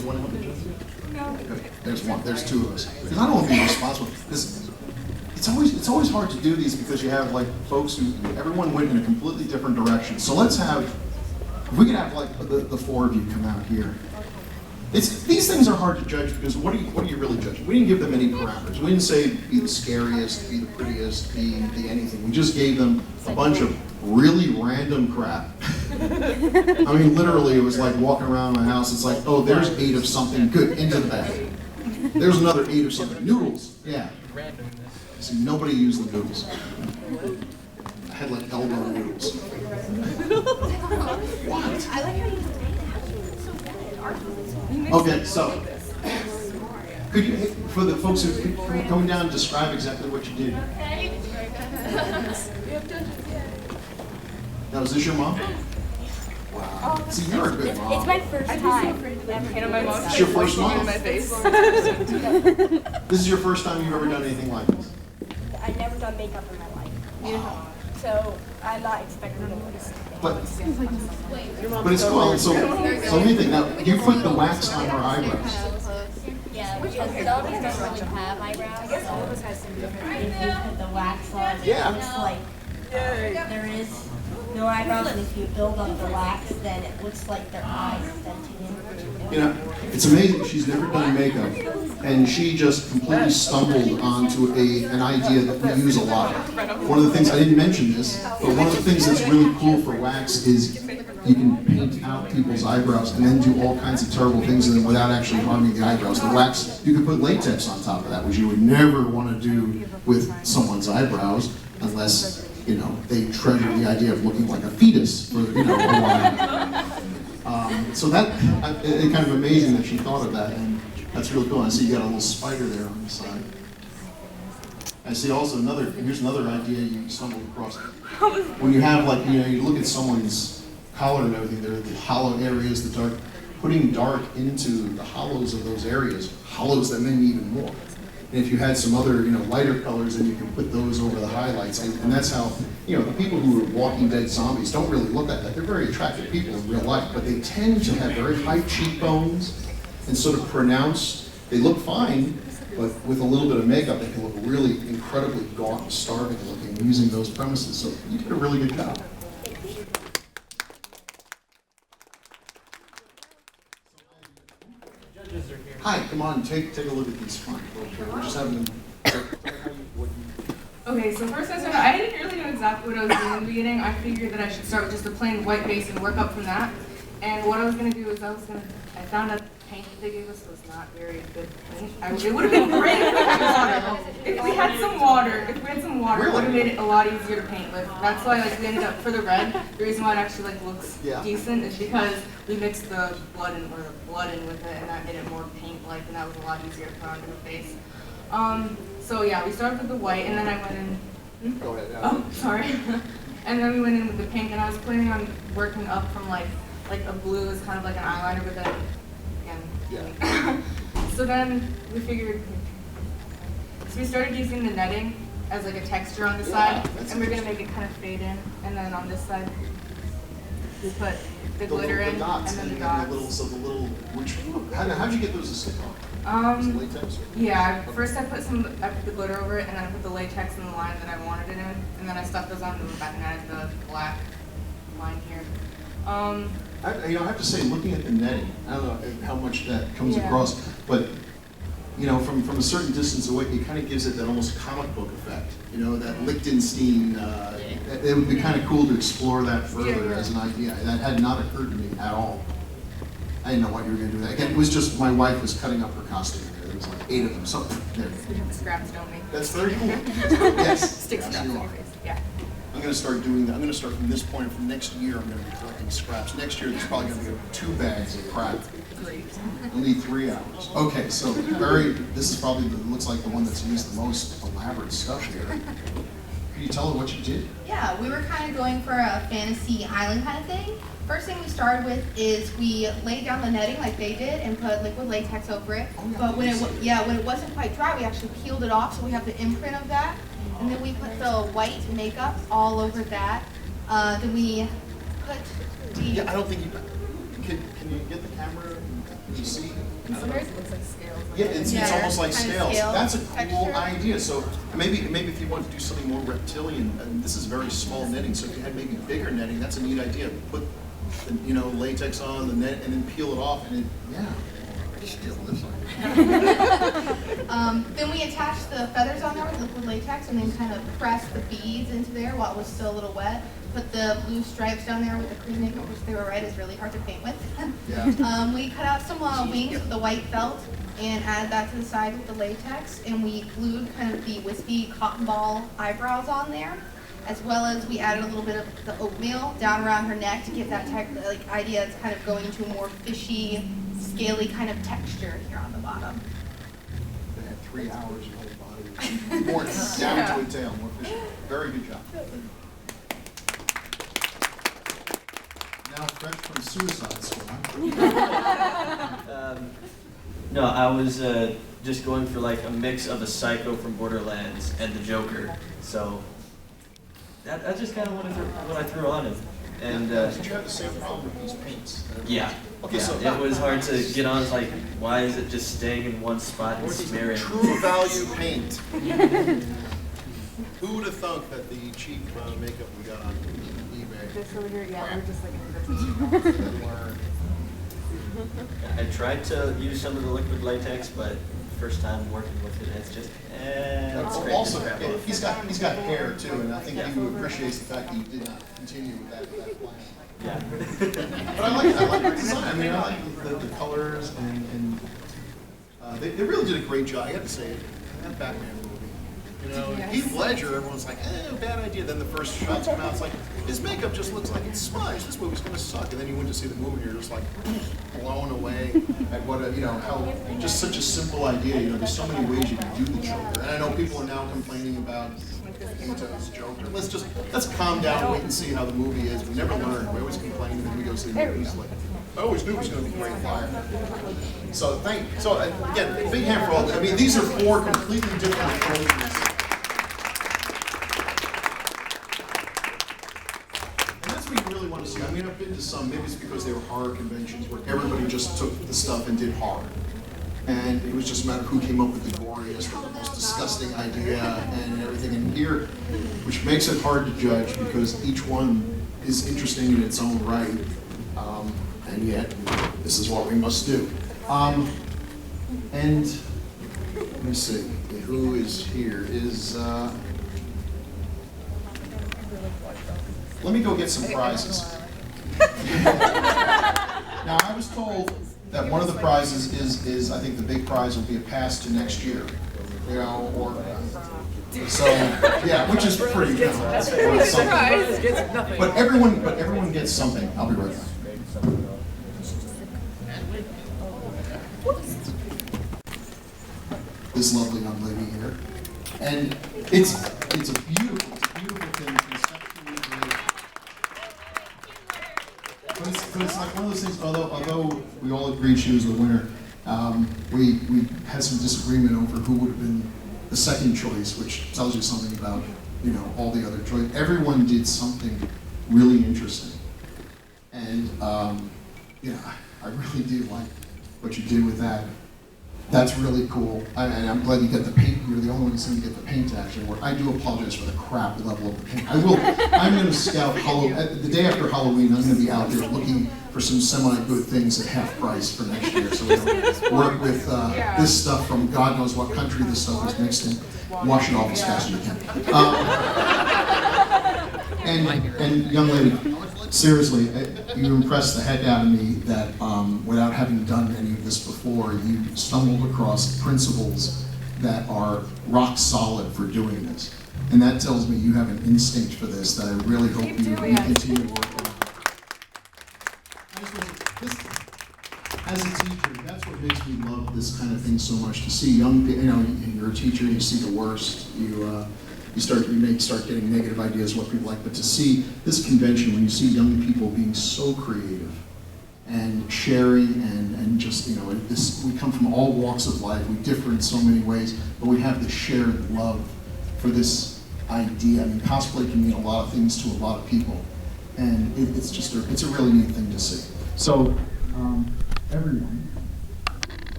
You want to help each other? No. Okay. There's one. There's two of us. Because I don't want to be responsible. It's always hard to do these because you have like folks who everyone went in a completely different direction. So let's have, if we could have like the four of you come out here. These things are hard to judge because what are you really judging? We didn't give them any parameters. We didn't say be the scariest, be the prettiest, be anything. We just gave them a bunch of really random crap. I mean, literally, it was like walking around my house. It's like, oh, there's 8 of something. Good, into the bag. There's another 8 of something. Noodles. Yeah. See, nobody used the noodles. I had like elbow noodles. What? I like how you Okay, so could you, for the folks who are coming down, describe exactly what you did? Now, is this your mom? Wow. See, you're a good mom. It's my first time. My mom It's your first mom? in my face. This is your first time you've ever done anything like this? I've never done makeup in my life. So I'm not expecting the worst. But it's cool. So let me think. Now, you put the wax on her eyebrows. Yeah, because Zelda doesn't really have eyebrows. So if you put the wax on, Yeah. it's like there is no eyebrows, and if you build up the wax, then it looks like their eyes denting in. You know, it's amazing. She's never done makeup, and she just completely stumbled onto an idea that we use a lot. One of the things, I didn't mention this, but one of the things that's really cool for wax is you can paint out people's eyebrows and then do all kinds of terrible things to them without actually harming the eyebrows. The wax, you could put latex on top of that, which you would never want to do with someone's eyebrows unless, you know, they treasure the idea of looking like a fetus for, you know, a while. So that, it's kind of amazing that she thought of that, and that's really cool. I see you got a little spider there on the side. I see also here's another idea you stumbled across. When you have like, you know, you look at someone's collar and everything, there are the hollow areas, the dark, putting dark into the hollows of those areas, hollows that may be even more. And if you had some other, you know, lighter colors, then you can put those over the highlights. And that's how, you know, the people who are Walking Dead zombies don't really look like that. They're very attractive people in real life, but they tend to have very high cheekbones and sort of pronounced. They look fine, but with a little bit of makeup, they can look really incredibly gaunt and starving looking using those premises. So you did a really good job. Hi, come on, take a look at these fine. We're just having. Okay, so first I didn't really know exactly what I was doing in the beginning. I figured that I should start with just a plain white base and work up from that. And what I was going to do is I found out the paint that they gave us was not very good paint. It would have been great if we had water. If we had some water, it would have made it a lot easier to paint with. That's why we ended up, for the red, the reason why it actually looks decent is because we mixed the blood in with it, and that made it more paint-like, and that was a lot easier to put onto the face. So yeah, we started with the white, and then I went in. Go ahead. Oh, sorry. And then we went in with the pink, and I was planning on working up from like a blue is kind of like an eyeliner, but then again. So then we figured. So we started using the netting as like a texture on the side, and we're gonna make it kind of fade in, and then on this side we put the glitter in, and then the dots. How'd you get those to stick on? Latex? Yeah, first I put the glitter over it, and then I put the latex in the line that I wanted it in, and then I stuck those on the back and added the black line here. I have to say, looking at the netting, I don't know how much that comes across, but you know, from a certain distance away, it kind of gives it that almost comic book effect. You know, that Lichtenstein. It would be kind of cool to explore that further as an idea. That had not occurred to me at all. I didn't know what you were going to do. Again, it was just my wife was cutting up her costume. There was like 8 of them. So there. We have the scraps, don't we? That's very cool. Yes. Stick scraps on your face. Yeah. I'm going to start doing that. I'm going to start from this point. From next year, I'm going to be collecting scraps. Next year, there's probably going to be 2 bags of crap. Great. Only 3 hours. Okay, so this is probably looks like the one that's used the most elaborate stuff here. Can you tell her what you did? Yeah, we were kind of going for a fantasy island kind of thing. First thing we started with is we laid down the netting like they did and put liquid latex over it. Oh, yeah, but when it wasn't quite dry, we actually peeled it off, so we have the imprint of that. And then we put the white makeup all over that. Then we put the. Yeah, I don't think you can you get the camera, can you see? Sometimes it looks like scales. Yeah, it's Yeah, almost like kind of scales. scale That's a cool texture. idea. So maybe if you want to do something more reptilian, and this is very small netting, so if you had maybe bigger netting, that's a neat idea. Put the, latex on the net and then peel it off, and still lives on. Then we attached the feathers on there with liquid latex and then kind of pressed the beads into there while it was still a little wet. Put the blue stripes down there with the cream makeup, which they were red, is really hard to paint with. Yeah. We cut out some wings with the white felt and added that to the side with the latex, and we glued kind of the wispy cotton ball eyebrows on there, as well as we added a little bit of the oatmeal down around her neck to get that idea that's kind of going into a more fishy, scaly kind of texture here on the bottom. They had 3 hours, your whole body. More down to a tail, more fishy. Very good job. Now fresh from Suicide Squad. No, I was just going for like a mix of a Psycho from Borderlands and the Joker. So that's just kind of what I threw on him. And Did you have the same problem with these paints? yeah, Okay, yeah, so it was hard to get on. It's like, why is it just staying in one spot and smearing? True value paint. Who would have thunk that the cheap makeup we got on eBay? This over here, yeah, we're just like I tried to use some of the liquid latex, but first time working with it, it's just scraped Also, the crap off. he's got hair too, and I think he appreciates the fact that you did not continue with that plan. Yeah. But I like the design. I mean, I like the colors, and they really did a great job. I got to say, that Batman movie. Heath Ledger, everyone's like, bad idea. Then the first shots come out, it's like, his makeup just looks like it's smudged. This movie's gonna suck. And then you went to see the movie, and you're just like blown away at what how just such a simple idea. There's so many ways you can do the Joker. And I know people are now complaining about Pinto's Joker. Let's calm down and wait and see how the movie is. We never learn. We always complain, and then we go see the movie. Like, I always knew it was going to be great fire. So again, big hand for all. I mean, these are 4 completely different approaches. And that's what you really want to see. I mean, I've been to some. Maybe it's because they were horror conventions where everybody just took the stuff and did horror. And it was just a matter of who came up with the goriest or the most disgusting idea and everything. And here, which makes it hard to judge because each one is interesting in its own right. And yet, this is what we must do. And let me see, who is here? Let me go get some prizes. Now, I was told that one of the prizes is I think the big prize will be a pass to next year. So yeah, which is pretty good. But everyone gets something. I'll be right back. This lovely young lady here, and it's a beautiful thing, conceptually great. But it's like one of those things. Although we all agreed she was the winner, we had some disagreement over who would have been the second choice, which tells you something about all the other choices. Everyone did something really interesting, and I really do like what you did with that. That's really cool, and I'm glad you get the paint. You're the only one who seemed to get the paint to actually work. I do apologize for the crap level of the paint. I'm going to scout the day after Halloween. I'm going to be out there looking for some semi-good things at half price for next year. So we'll work with this stuff from God knows what country this stuff was mixed in. Wash it off as fast as you can. And young lady, seriously, you impressed the heck out of me that without having done any of this before, you stumbled across principles that are rock solid for doing this. And that tells me you have an instinct for this that I really hope you continue working on. As a teacher, that's what makes me love this kind of thing so much, to see young people, you're a teacher, you see the worst, you start getting negative ideas of what people like, but to see this convention, when you see young people being so creative and sharing and just, we come from all walks of life, we differ in so many ways, but we have this shared love for this idea. I mean, cosplay can mean a lot of things to a lot of people, and it's a really neat thing to see. So, everyone,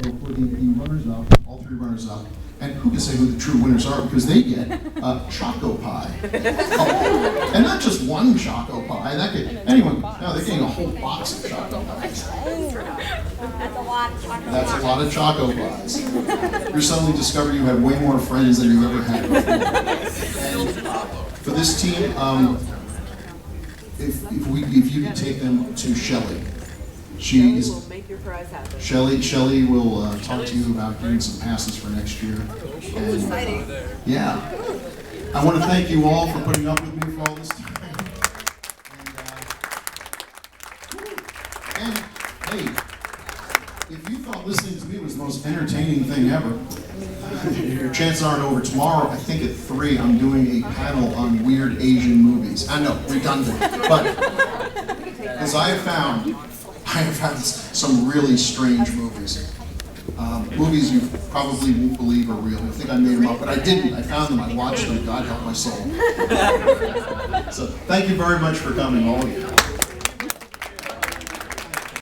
for the runners-up, all three runners-up, and who can say who the true winners are, because they get Choco Pie. Oh, and not just one Choco Pie, that could, anyone, no, they're getting a whole box of Choco Pies. That's a lot of chocolate. That's a lot of Choco Pies. You're suddenly discovering you have way more friends than you've ever had before. And for this team, if you could take them to Shelley. She is, Shelley will talk to you about getting some passes for next year. And, yeah. I want to thank you all for putting up with me for all this time. And hey, if you thought listening to me was the most entertaining thing ever, your chances aren't over. Tomorrow, I think at 3, I'm doing a panel on weird Asian movies. I know, redundant, but as I have found some really strange movies. Movies you probably won't believe are real. You think I made them up, but I didn't. I found them, I watched them, God help my soul. So thank you very much for coming, all of you.